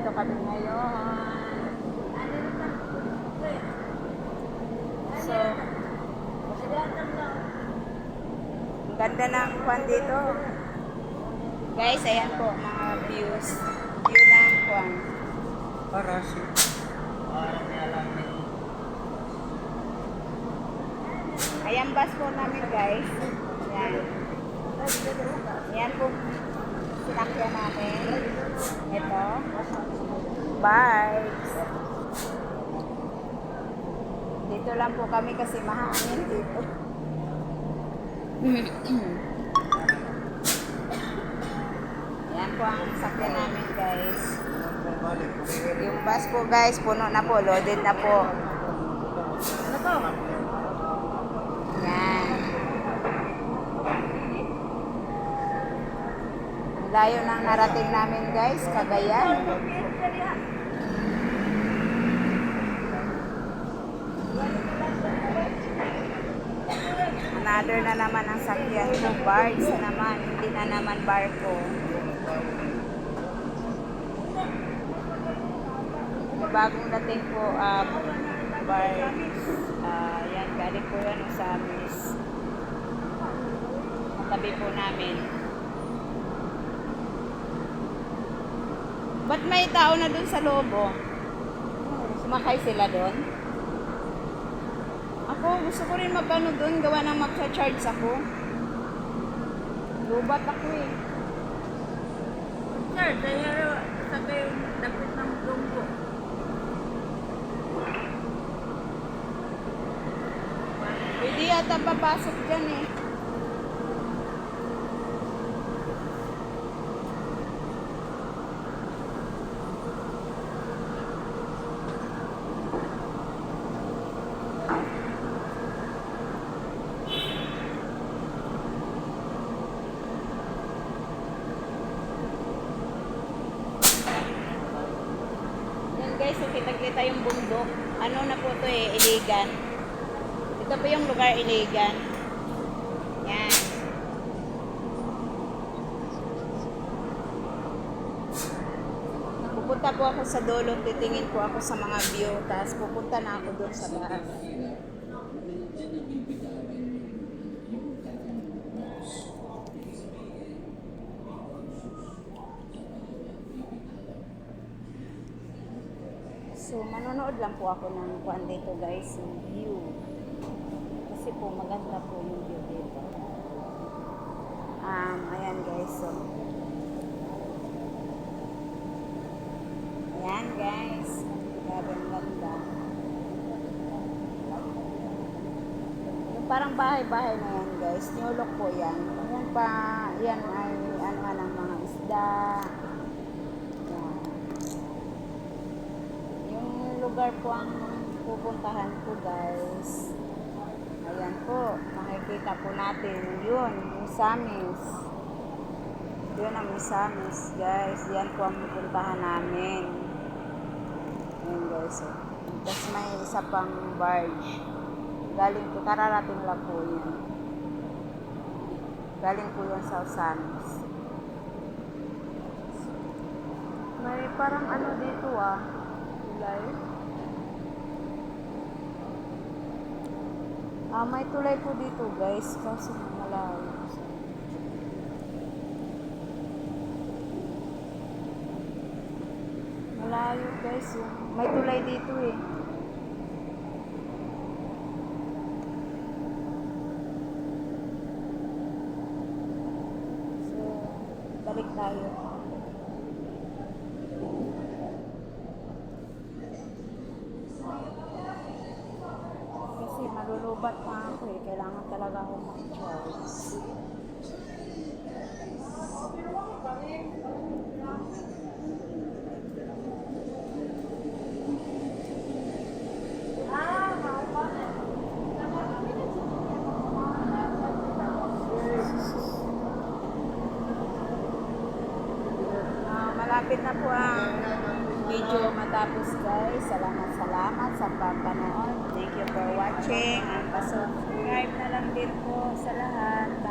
Nandito kami ngayon. So, ang ganda ng kwan dito. Guys, ayan po, mga views. View ng kwan. Parachute. Ayan bus po namin guys. Ayan. Ayan po sinakyan namin. Ito. Bikes. Dito lang po kami kasi mahangin dito. Ayan po ang sakyan namin guys. Yung bus po guys, puno na po. Loaded na po. Ano to? Yan. Ang layo ng narating namin guys, Cagayan. Another na naman ang sakyan ko, barge na naman, hindi na naman barko. May bagong dating po, barge. Yan, galing po yan sa Amis. Matabi po namin. Ba't may tao na dun sa loob, oh? Sumakay sila dun? Ako, gusto ko rin magkano dun, gawa ng magsa-charge ako. Lubat ako eh. Sir, dahil sa kayo dapat ng lunggo. Pwede yata papasok dyan eh. Guys, so kita-kita yung bundok. Ano na po to eh, Iligan. Ito po yung lugar Iligan. Yan. Pupunta po ako sa dulo, titingin po ako sa mga view, tapos pupunta na ako doon sa bahay. So, manonood lang po ako ng kuan dito guys, yung view. Kasi po, maganda po yung view dito. Ayan guys, so. Ayan guys. Grabe ang ganda. Yung parang bahay-bahay na yan guys. New look po yan. Yan pa, yan ay ano ng mga isda. Lugar po ang pupuntahan ko guys. Ayan po, makikita po natin yun, yung Samis. Yun ang Samis guys. Yan po ang pupuntahan namin. Ayan guys. Tapos may isa pang barge. Galing po, kararating lang po yan. Galing po yun sa Samis. May parang ano dito tulay. May tulay po dito guys, kasi malayo. Malayo guys, may tulay dito eh. So, balik tayo. Malulubat pa ako eh. Kailangan talaga ako mag-charge. Malapit na po ang video matapos guys. Salamat sa pagpanood. Thank you for watching. And pa-subscribe na lang din po sa lahat.